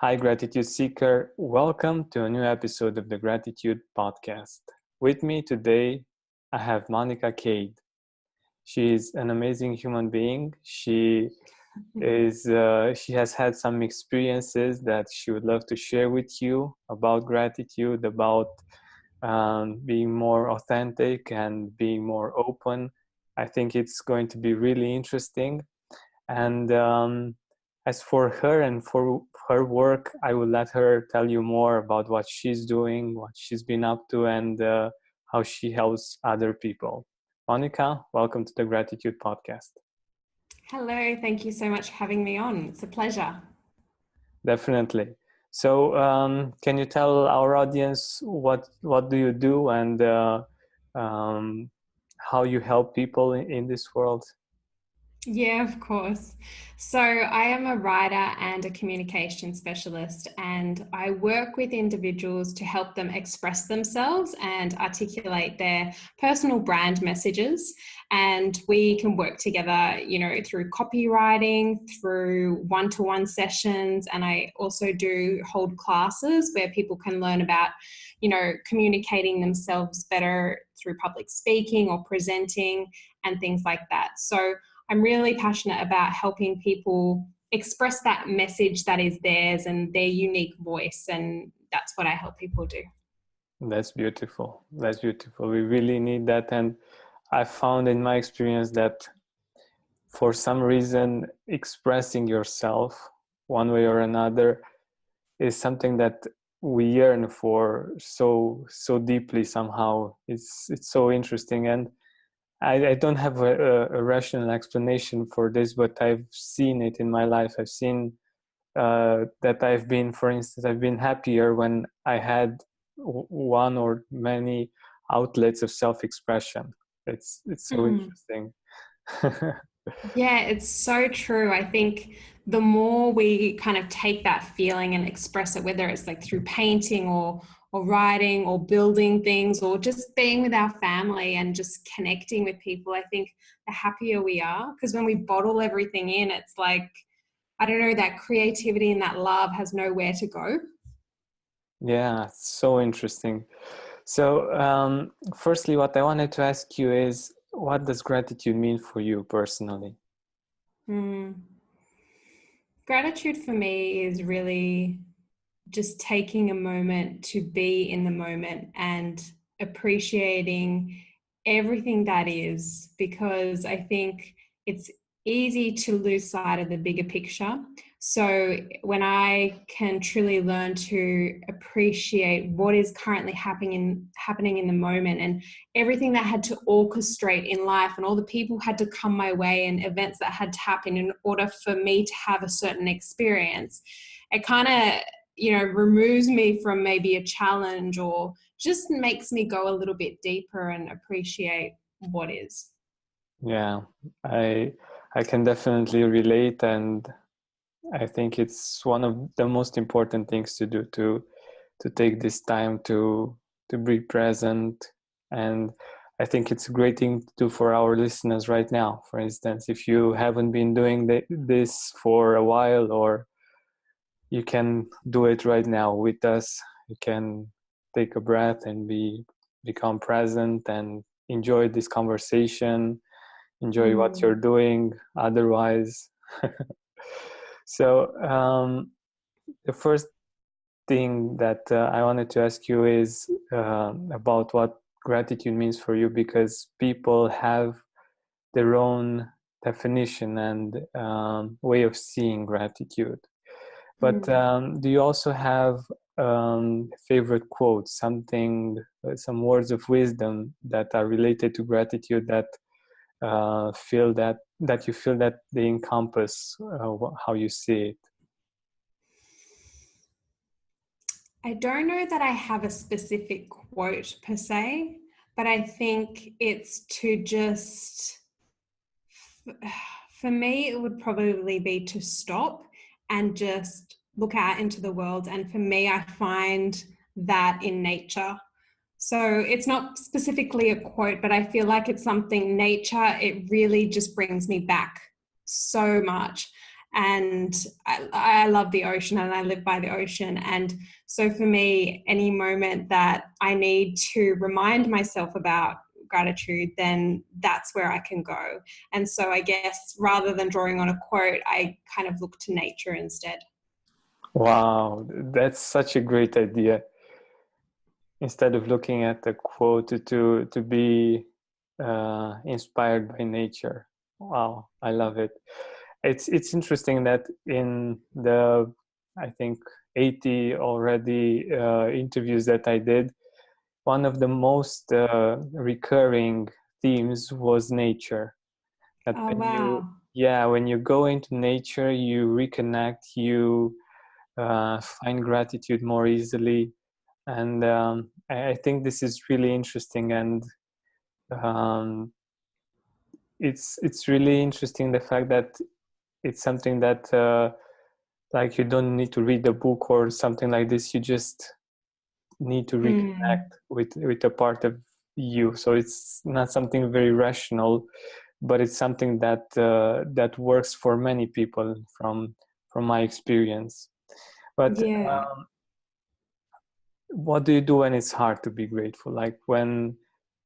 Hi, Gratitude Seeker. Welcome to a new episode of the Gratitude Podcast. With me today, I have Monica Kade. She is an amazing human being. She has had some experiences that she would love to share with you about gratitude, about being more authentic and being more open. I think it's going to be really interesting. And as for her and for her work, I will let her tell you more about what she's doing, what she's been up to, and how she helps other people. Monica, welcome to the Gratitude Podcast. Hello, thank you so much for having me on. It's a pleasure. Definitely. So can you tell our audience what do you do and how you help people in this world? Yeah, of course. So I am a writer and a communication specialist, and I work with individuals to help them express themselves and articulate their personal brand messages. And we can work together, through copywriting, through one-to-one sessions. And I also do hold classes where people can learn about, communicating themselves better through public speaking or presenting and things like that. So I'm really passionate about helping people express that message that is theirs and their unique voice. And that's what I help people do. That's beautiful. That's beautiful. We really need that. And I found in my experience that for some reason, expressing yourself one way or another is something that we yearn for so deeply somehow. It's so interesting. And I don't have a rational explanation for this, but I've seen it in my life. I've seen that for instance, I've been happier when I had one or many outlets of self-expression. It's so interesting. Yeah, it's so true. I think the more we kind of take that feeling and express it, whether it's like through painting or writing or building things or just being with our family and just connecting with people, I think the happier we are. Because when we bottle everything in, it's like, I don't know, that creativity and that love has nowhere to go. Yeah, so interesting. So firstly, what I wanted to ask you is, what does gratitude mean for you personally? Gratitude for me is really just taking a moment to be in the moment and appreciating everything that is, because I think it's easy to lose sight of the bigger picture. So when I can truly learn to appreciate what is currently happening in the moment, and everything that had to orchestrate in life, and all the people had to come my way, and events that had to happen in order for me to have a certain experience, it kind of removes me from maybe a challenge, or just makes me go a little bit deeper and appreciate what is. Yeah, I can definitely relate, and I think it's one of the most important things to do, to take this time to be present. And I think it's a great thing to do for our listeners right now. For instance, if you haven't been doing this for a while, or you can do it right now with us. You can take a breath and become present and enjoy this conversation, enjoy what you're doing otherwise. So the first thing that I wanted to ask you is about what gratitude means for you, because people have their own definition and way of seeing gratitude. But do you also have favorite quotes, some words of wisdom that are related to gratitude that you feel that they encompass how you see it? I don't know that I have a specific quote per se, but I think it's to just, for me, it would probably be to stop and just look out into the world. And for me, I find that in nature. So it's not specifically a quote, but I feel like it's something nature, it really just brings me back so much. And I love the ocean and I live by the ocean. And so for me, any moment that I need to remind myself about gratitude, then that's where I can go. And so I guess rather than drawing on a quote, I kind of look to nature instead. Wow, that's such a great idea. Instead of looking at the quote, to be inspired by nature. Wow, I love it. It's interesting that in the, I think, 80 already interviews that I did, one of the most recurring themes was nature. That Oh, when you, wow. yeah, when you go into nature, you reconnect, you find gratitude more easily. And I think this is really interesting. And um, it's really interesting, the fact that it's something that like, you don't need to read a book or something like this. You just need to Mm, reconnect with a part of you. So it's not something very rational, but it's something that that works for many people, from my experience. But yeah. what do you do when it's hard to be grateful? Like when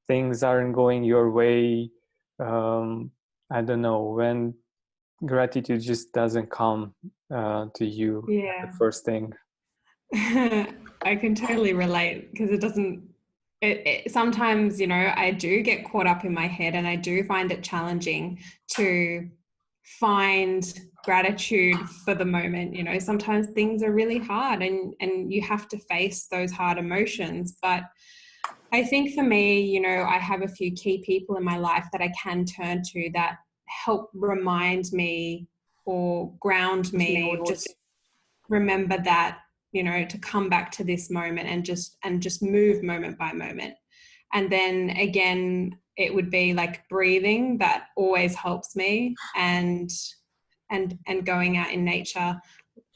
things aren't going your way, um, I don't know, when gratitude just doesn't come to you at the Yeah. first thing. I can totally relate because it doesn't, sometimes, I do get caught up in my head and I do find it challenging to find gratitude for the moment. Sometimes things are really hard and you have to face those hard emotions. But I think for me, I have a few key people in my life that I can turn to that help remind me or ground me or just remember that, to come back to this moment and just move moment by moment. And then again, it would be like breathing that always helps me, and going out in nature,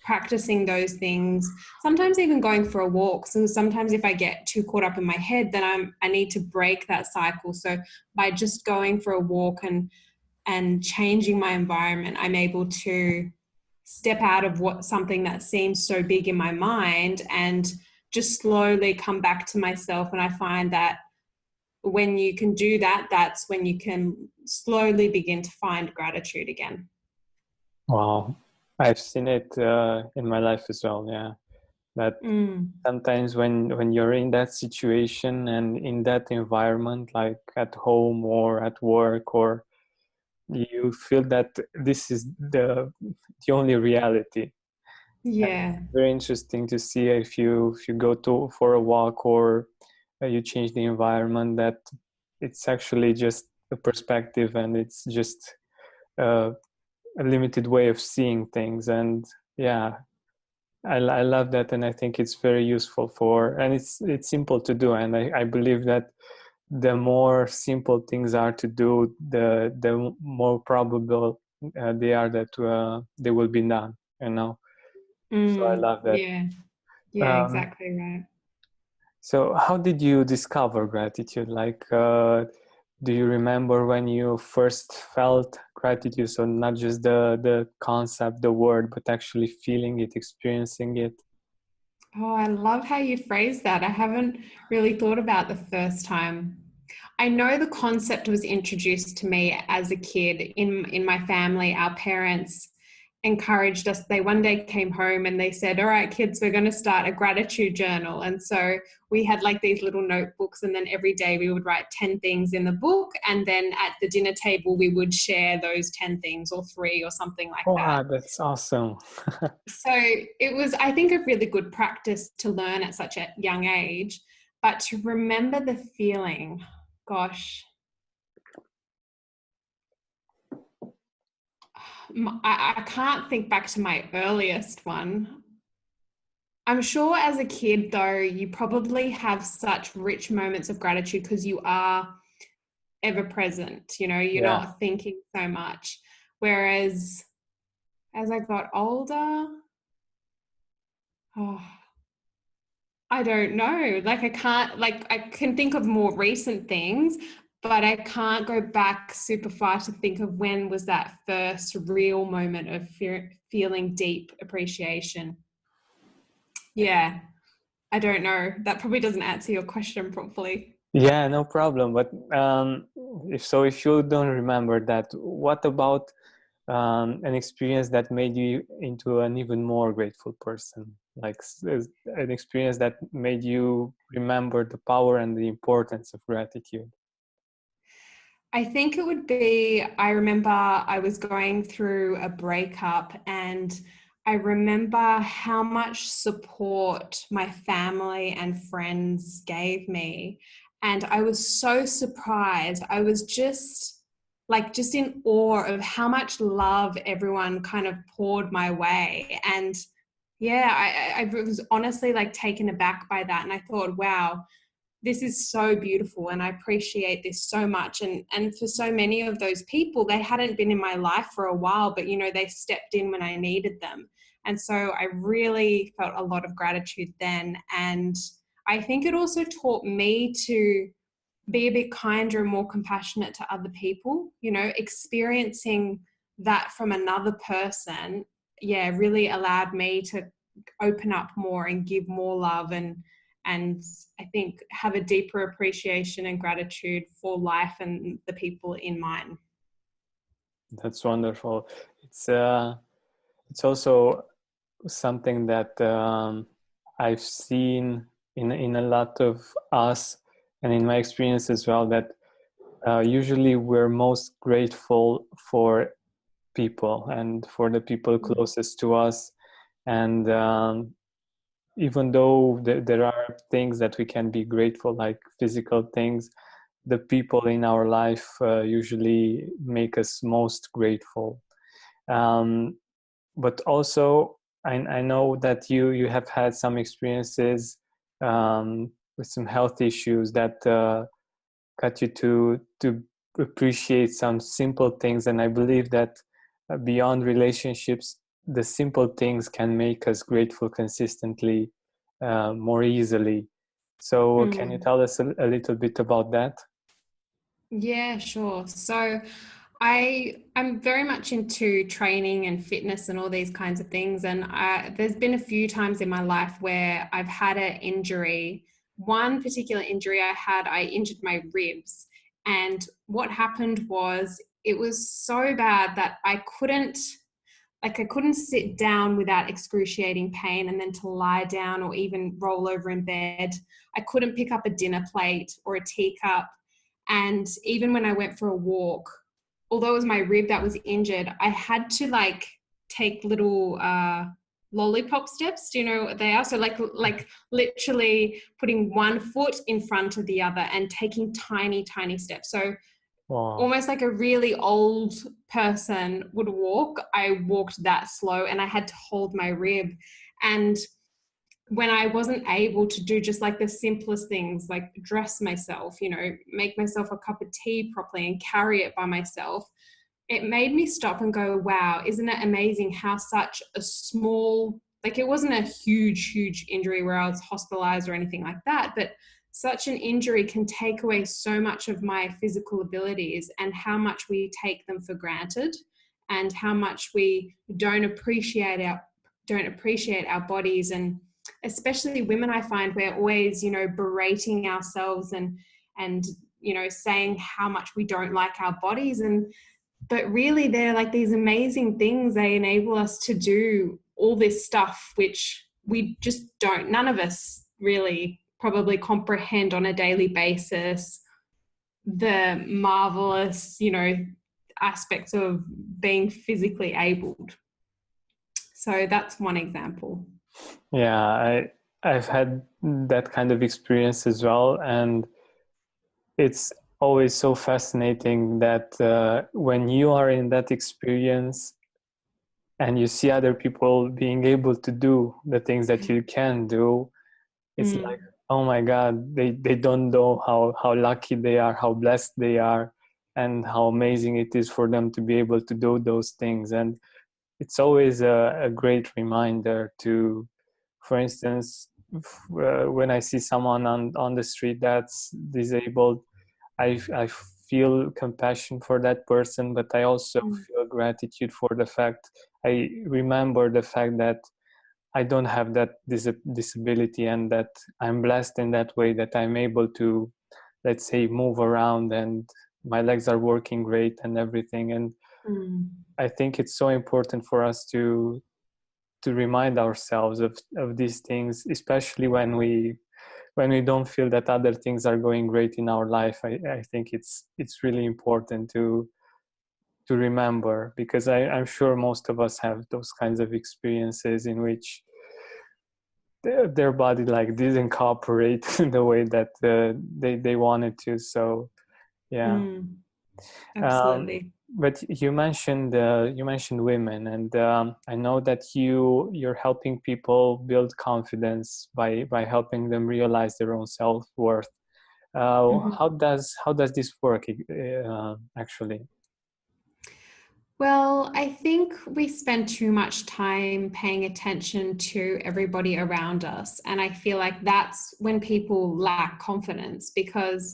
practicing those things, sometimes even going for a walk. So sometimes if I get too caught up in my head, then I need to break that cycle. So by just going for a walk and changing my environment, I'm able to step out of what something that seems so big in my mind and just slowly come back to myself. And I find that when you can do that, that's when you can slowly begin to find gratitude again. Wow, I've seen it in my life as well. Yeah, that Mm. sometimes when you're in that situation and in that environment, like at home or at work, or you feel that this is the only reality. And Yeah. it's very interesting to see, if you go to for a walk, or you change the environment, that it's actually just a perspective, and it's just uh, a limited way of seeing things. And yeah, I love that, and I think it's very useful and it's simple to do. And I believe that the more simple things are to do, the more probable they are that they will be done, so I love that. Yeah. Yeah, um, exactly right. so how did you discover gratitude? Like, do you remember when you first felt gratitude? So not just the concept, the word, but actually feeling it, experiencing it. Oh, I love how you phrase that. I haven't really thought about the first time. I know the concept was introduced to me as a kid in my family. Our parents encouraged us. They one day came home and they said, "All right, kids, we're going to start a gratitude journal." And so we had like these little notebooks, and then every day we would write 10 things in the book. And then at the dinner table, we would share those 10 things, or three, or something like that. Wow, that's awesome. So it was, I think, a really good practice to learn at such a young age. But to remember the feeling, gosh, I can't think back to my earliest one. I'm sure as a kid, though, you probably have such rich moments of gratitude because you are ever present, you're Yeah. not thinking so much. Whereas as I got older, oh, I don't know. Like I can't, like I can think of more recent things, but I can't go back super far to think of when was that first real moment of feeling deep appreciation. Yeah, I don't know. That probably doesn't answer your question properly. Yeah, no problem. But if you don't remember that, what about an experience that made you into an even more grateful person? Like an experience that made you remember the power and the importance of gratitude. I think it would be, I remember I was going through a breakup, and I remember how much support my family and friends gave me. And I was so surprised. I was just in awe of how much love everyone kind of poured my way. And yeah, I was honestly like taken aback by that. And I thought, wow, this is so beautiful and I appreciate this so much. And for so many of those people, they hadn't been in my life for a while, but they stepped in when I needed them. And so I really felt a lot of gratitude then. And I think it also taught me to be a bit kinder and more compassionate to other people. Experiencing that from another person, yeah, really allowed me to open up more and give more love, and I think have a deeper appreciation and gratitude for life and the people in mine. That's wonderful. It's also something that I've seen in a lot of us, and in my experience as well, that usually we're most grateful for people and for the people closest to us. And even though there are things that we can be grateful, like physical things, the people in our life usually make us most grateful. But also, I know that you have had some experiences with some health issues that got you to appreciate some simple things. And I believe that beyond relationships, the simple things can make us grateful consistently, more easily. So can you Mm. tell us a little bit about that? Yeah, sure. So I'm very much into training and fitness and all these kinds of things. And there's been a few times in my life where I've had an injury. One particular injury I injured my ribs. And what happened was it was so bad that I couldn't sit down without excruciating pain, and then to lie down or even roll over in bed. I couldn't pick up a dinner plate or a teacup. And even when I went for a walk, although it was my rib that was injured, I had to like take little lollipop steps. Do you know what they are? So like literally putting one foot in front of the other and taking tiny, tiny steps. So Wow. almost like a really old person would walk, I walked that slow and I had to hold my rib. And when I wasn't able to do just like the simplest things, like dress myself, make myself a cup of tea properly and carry it by myself, it made me stop and go, wow, isn't it amazing how such a small, like it wasn't a huge injury where I was hospitalized or anything like that, but such an injury can take away so much of my physical abilities, and how much we take them for granted, and how much we don't appreciate our bodies. And especially women, I find we're always berating ourselves and saying how much we don't like our bodies. But really they're like these amazing things. They enable us to do all this stuff which we just don't, none of us really probably comprehend on a daily basis, the marvelous aspects of being physically abled. So that's one example. Yeah, I've had that kind of experience as well, and it's always so fascinating that when you are in that experience and you see other people being able to do the things that you can do, it's like, Mm. oh my God, they don't know how lucky they are, how blessed they are, and how amazing it is for them to be able to do those things. And it's always a great reminder to, for instance, when I see someone on the street that's disabled, I feel compassion for that person, but I also Mm. feel gratitude for the fact, I remember the fact that I don't have that disability, and that I'm blessed in that way, that I'm able to, let's say, move around, and my legs are working great and everything. And Mm. I think it's so important for us to remind ourselves of these things, especially when we don't feel that other things are going great in our life. I think it's really important to remember, because I'm sure most of us have those kinds of experiences in which their body like didn't cooperate in the way that they wanted to. So yeah. Mm. um, Absolutely. but you mentioned women, and I know that you're helping people build confidence by helping them realize their own self-worth. Mhm. How does this work actually? Well, I think we spend too much time paying attention to everybody around us. And I feel like that's when people lack confidence, because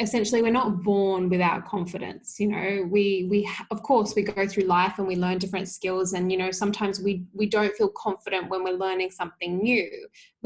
essentially we're not born without confidence. We of course we go through life and we learn different skills, and sometimes we don't feel confident when we're learning something new,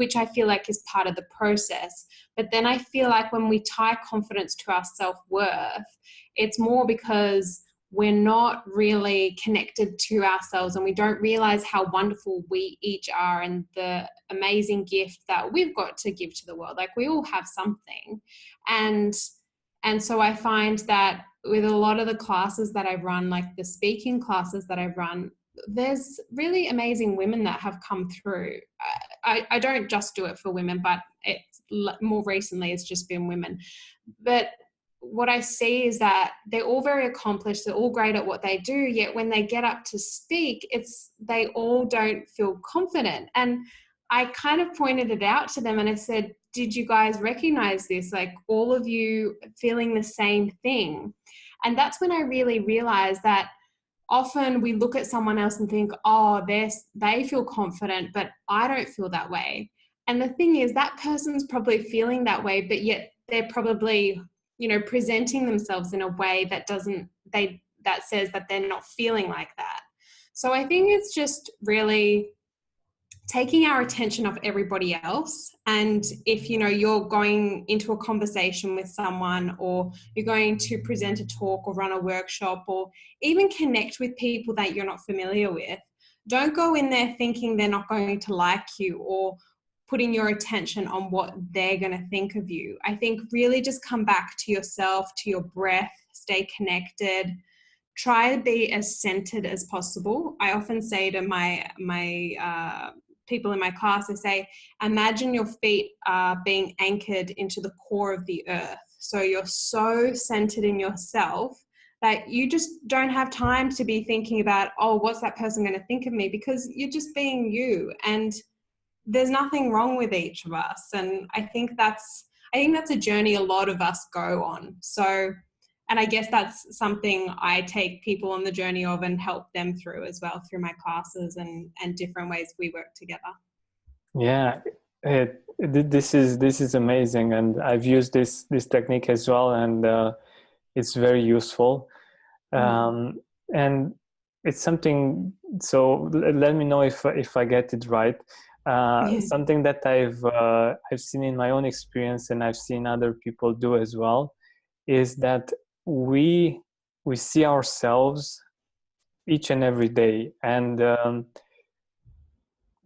which I feel like is part of the process. But then I feel like when we tie confidence to our self-worth, it's more because we're not really connected to ourselves, and we don't realize how wonderful we each are and the amazing gift that we've got to give to the world. Like, we all have something. And so I find that with a lot of the classes that I've run, like the speaking classes that I've run, there's really amazing women that have come through. I don't just do it for women, but it's more recently it's just been women. But what I see is that they're all very accomplished, they're all great at what they do, yet when they get up to speak, they all don't feel confident. And I kind of pointed it out to them and I said, did you guys recognize this? Like, all of you feeling the same thing? And that's when I really realized that often we look at someone else and think, oh, they feel confident, but I don't feel that way. And the thing is, that person's probably feeling that way, but yet they're probably, presenting themselves in a way that says that they're not feeling like that. So I think it's just really taking our attention off everybody else. And if you're going into a conversation with someone, or you're going to present a talk or run a workshop, or even connect with people that you're not familiar with, don't go in there thinking they're not going to like you, or putting your attention on what they're going to think of you. I think really just come back to yourself, to your breath, stay connected, try to be as centered as possible. I often say to my people in my class, I say, imagine your feet are being anchored into the core of the earth. So you're so centered in yourself that you just don't have time to be thinking about, oh, what's that person going to think of me? Because you're just being you, and there's nothing wrong with each of us. And I think that's a journey a lot of us go on. So, and I guess that's something I take people on the journey of and help them through as well, through my classes and different ways we work together. Yeah, this is amazing, and I've used this technique as well, and it's very useful. Mm. um, and it's something. So let me know if I get it right. Something that I've seen in my own experience, and I've seen other people do as well, is that we we see ourselves each and every day, and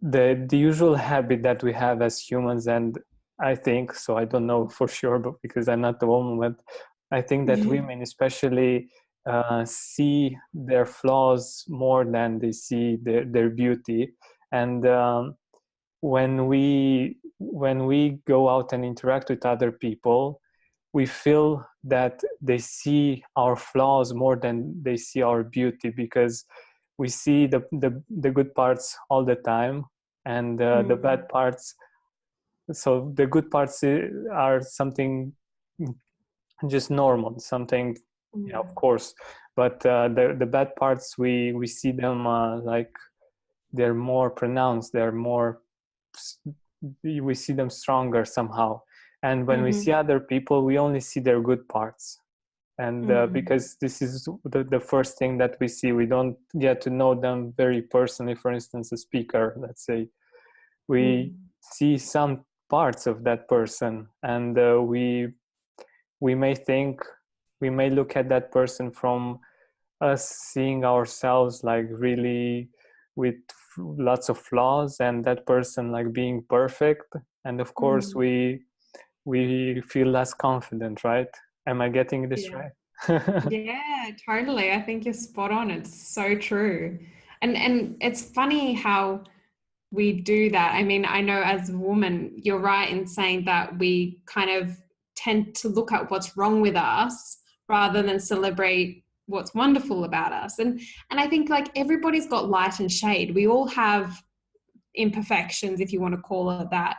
the usual habit that we have as humans, and I think so, I don't know for sure, but because I'm not a woman, but I think that women especially see their flaws more than they see their beauty. And when we go out and interact with other people, we feel that they see our flaws more than they see our beauty, because we see the good parts all the time, and the Mm. bad parts. So the good parts are something just normal, something, yeah, of Mm. course. But the bad parts, we see them like they're more pronounced, they're more, we see them stronger somehow. And when we see Mhm. other people, we only see their good parts. And Mm. because this is the first thing that we see, we don't get to know them very personally. For instance, a speaker, let's say, we Mm. see some parts of that person, and we may think, we may look at that person from us seeing ourselves like really with lots of flaws, and that person like being perfect, and of course Mm. we feel less confident, right? Am I getting this Yeah. right? Yeah, totally. I think you're spot on. It's so true. And it's funny how we do that. I mean, I know as a woman, you're right in saying that we kind of tend to look at what's wrong with us rather than celebrate what's wonderful about us. And I think like everybody's got light and shade. We all have imperfections, if you want to call it that,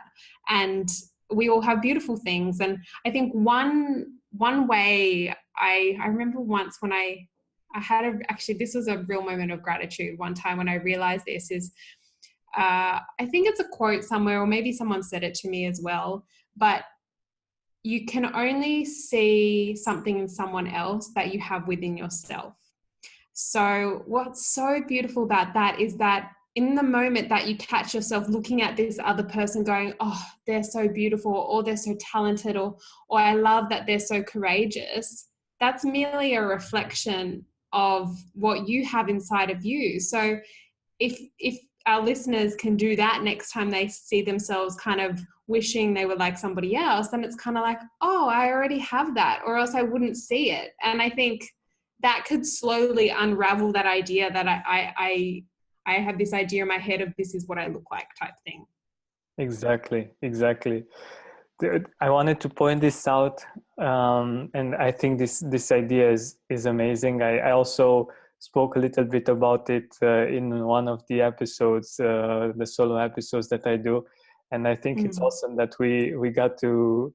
and we all have beautiful things. And I think one way I remember once when I had actually this was a real moment of gratitude one time when I realized this is I think it's a quote somewhere, or maybe someone said it to me as well, but you can only see something in someone else that you have within yourself. So, what's so beautiful about that is that in the moment that you catch yourself looking at this other person going, oh, they're so beautiful, or they're so talented, or I love that they're so courageous, that's merely a reflection of what you have inside of you. So, if our listeners can do that next time they see themselves kind of wishing they were like somebody else, then it's kind of like, oh, I already have that, or else I wouldn't see it. And I think that could slowly unravel that idea that I have this idea in my head of this is what I look like type thing. Exactly, exactly. I wanted to point this out, and I think this idea is amazing. I also spoke a little bit about it in one of the episodes, the solo episodes that I do, and I think it's Mm. awesome that we got to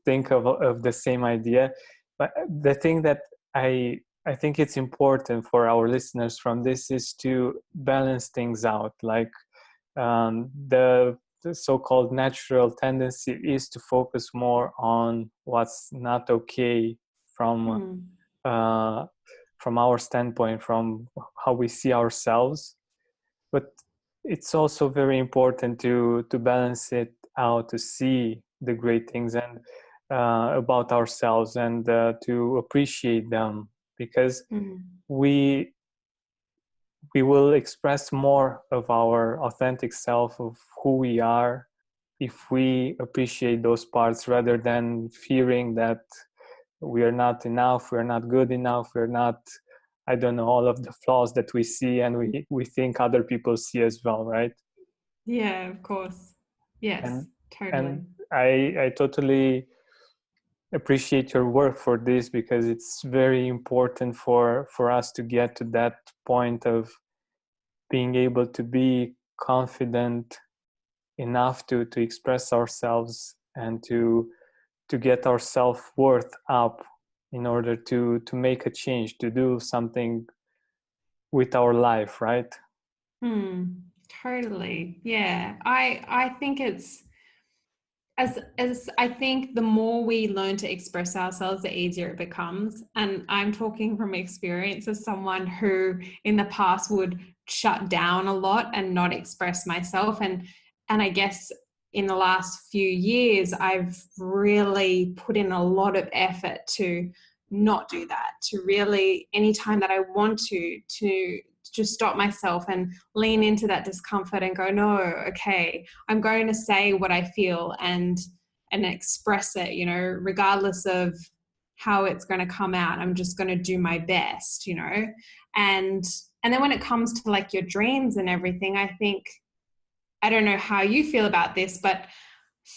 think of the same idea. But the thing that I think it's important for our listeners from this is to balance things out. Like the so-called natural tendency is to focus more on what's not okay from uh, from our standpoint, from how we see ourselves. But it's also very important to balance it out, to see the great things and about ourselves, and to appreciate them, because Mm. we we will express more of our authentic self, of who we are, if we appreciate those parts rather than fearing that we are not enough, we're not good enough, we're not, I don't know, all of the flaws that we see and we think other people see as well, right? Yeah, of course. Yes, And totally. and I totally appreciate your work for this, because it's very important for us to get to that point of being able to be confident enough to express ourselves, and to get our self-worth up in order to make a change, to do something with our life, right? Totally. Yeah. I think it's as I think the more we learn to express ourselves, the easier it becomes. And I'm talking from experience as someone who in the past would shut down a lot and not express myself. And I guess in the last few years, I've really put in a lot of effort to not do that, to really anytime that I want to just stop myself and lean into that discomfort and go, no, okay, I'm going to say what I feel and express it, regardless of how it's going to come out. I'm just going to do my best, and and then when it comes to like your dreams and everything, I think I don't know how you feel about this, but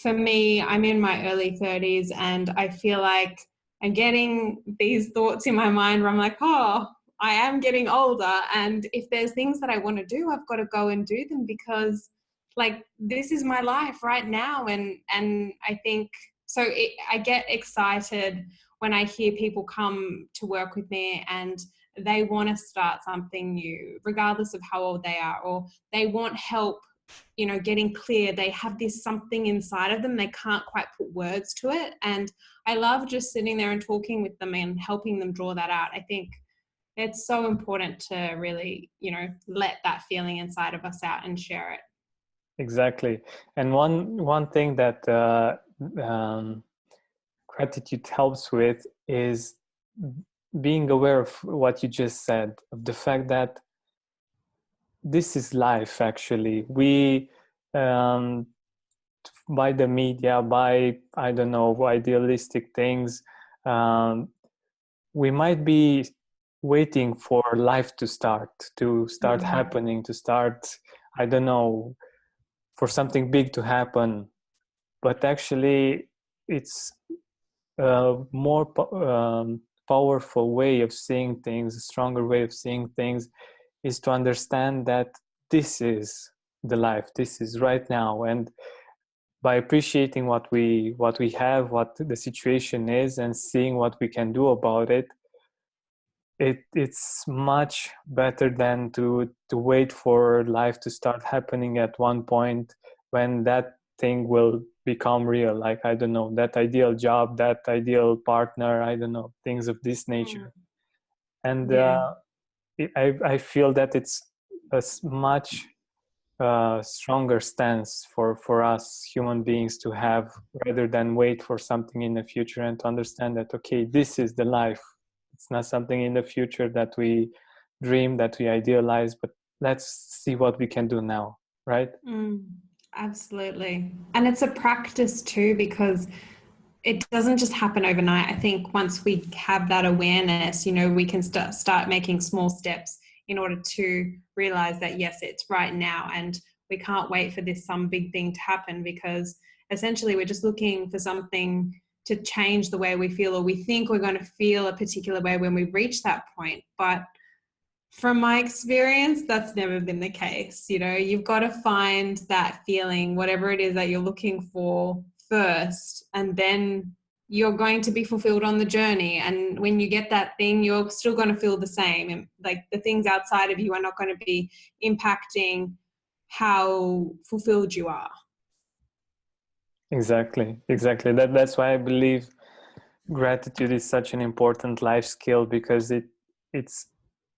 for me, I'm in my early 30s and I feel like I'm getting these thoughts in my mind where I'm like, oh, I am getting older. And if there's things that I want to do, I've got to go and do them because like this is my life right now. And I think so I get excited when I hear people come to work with me and they want to start something new, regardless of how old they are, or they want help getting clear. They have this something inside of them. They can't quite put words to it. And I love just sitting there and talking with them and helping them draw that out. I think it's so important to really, let that feeling inside of us out and share it. Exactly. And one thing that um, gratitude helps with is being aware of what you just said, of the fact that this is life. Actually, we um, by the media, by, I don't know, idealistic things, um, we might be waiting for life to start happening, to start, I don't know, for something big to happen. But actually, it's a more powerful way of seeing things, a stronger way of seeing things, is to understand that this is the life, this is right now. And by appreciating what we have, what the situation is, and seeing what we can do about it, it's much better than to wait for life to start happening at one point when that thing will become real. Like, I don't know, that ideal job, that ideal partner, I don't know, things of this nature. And Yeah. I feel that it's a much stronger stance for us human beings to have, rather than wait for something in the future, and to understand that, okay, this is the life. It's not something in the future that we dream, that we idealize, but let's see what we can do now, right? Absolutely. And it's a practice too, because it doesn't just happen overnight. I think once we have that awareness, we can start making small steps in order to realize that, yes, it's right now. And we can't wait for some big thing to happen, because essentially we're just looking for something to change the way we feel, or we think we're going to feel a particular way when we reach that point. But from my experience, that's never been the case. You've got to find that feeling, whatever it is that you're looking for first, and then you're going to be fulfilled on the journey. And when you get that thing, you're still going to feel the same. And like, the things outside of you are not going to be impacting how fulfilled you are. Exactly. That's why I believe gratitude is such an important life skill, because it's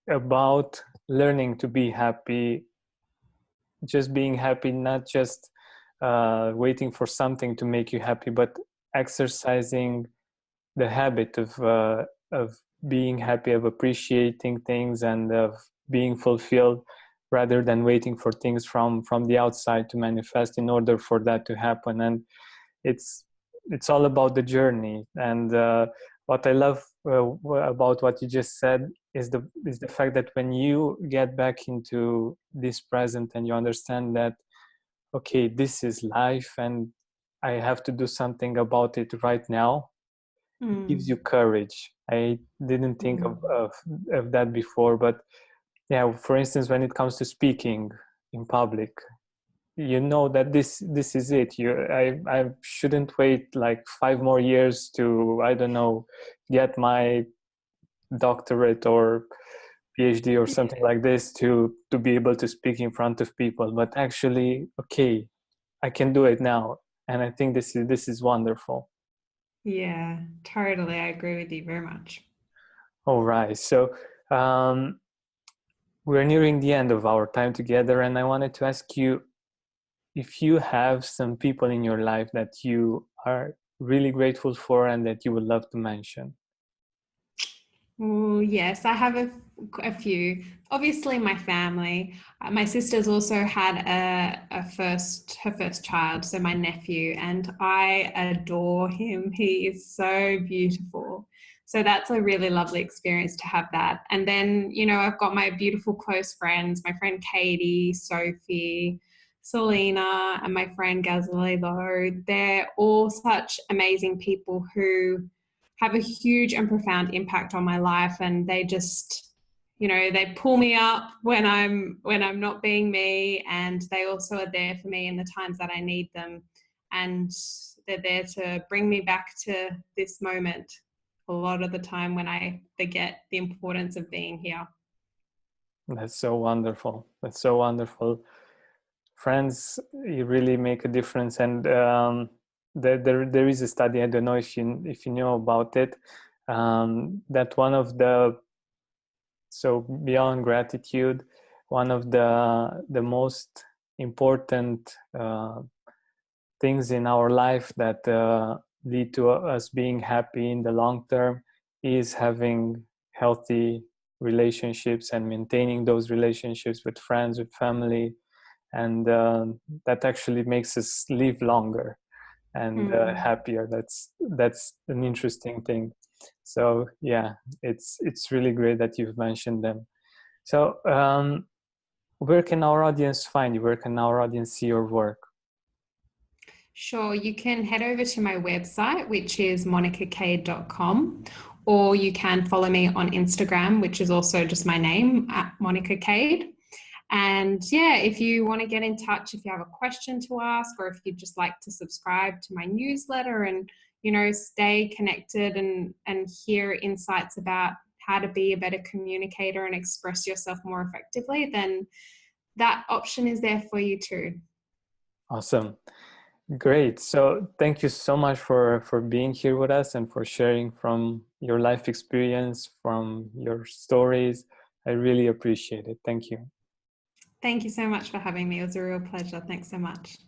about learning to be happy, just being happy, not just waiting for something to make you happy, but exercising the habit of being happy, of appreciating things, and of being fulfilled, rather than waiting for things from the outside to manifest in order for that to happen. And it's all about the journey. And what I love about what you just said is the fact that when you get back into this present, and you understand that, okay, this is life, and I have to do something about it right now, it gives you courage. I didn't think of that before, but yeah, for instance, when it comes to speaking in public, you know that this is it. I shouldn't wait like 5 more years to, I don't know, get my doctorate or PhD or something like this to be able to speak in front of people. But actually, okay, I can do it now, and I think this is wonderful. Yeah, totally. I agree with you very much. All right, so we're nearing the end of our time together, and I wanted to ask you if you have some people in your life that you are really grateful for and that you would love to mention. Oh, yes, I have a few. Obviously, my family. My sister's also had her first child, so my nephew, and I adore him. He is so beautiful. So that's a really lovely experience to have that. And then, I've got my beautiful close friends, my friend Kade, Sophie, Selena, and my friend Gazalilo. They're all such amazing people who have a huge and profound impact on my life, and they just, they pull me up when I'm not being me, and they also are there for me in the times that I need them, and they're there to bring me back to this moment a lot of the time when I forget the importance of being here. That's so wonderful. That's so wonderful. friends you really make a difference. And there is a study, I don't know if you know about it, that one of the, so beyond gratitude, one of the most important things in our life that lead to us being happy in the long term is having healthy relationships and maintaining those relationships with friends, with family, and that actually makes us live longer and happier. That's an interesting thing. So yeah, it's really great that you've mentioned them. So where can our audience find you? Where can our audience see your work? Sure, you can head over to my website, which is monicakade.com, or you can follow me on Instagram, which is also just my name, at Monica Kade. And yeah, if you want to get in touch, if you have a question to ask, or if you'd just like to subscribe to my newsletter and, stay connected and hear insights about how to be a better communicator and express yourself more effectively, then that option is there for you too. Awesome. Great. So thank you so much for being here with us and for sharing from your life experience, from your stories. I really appreciate it. Thank you. Thank you so much for having me. It was a real pleasure. Thanks so much.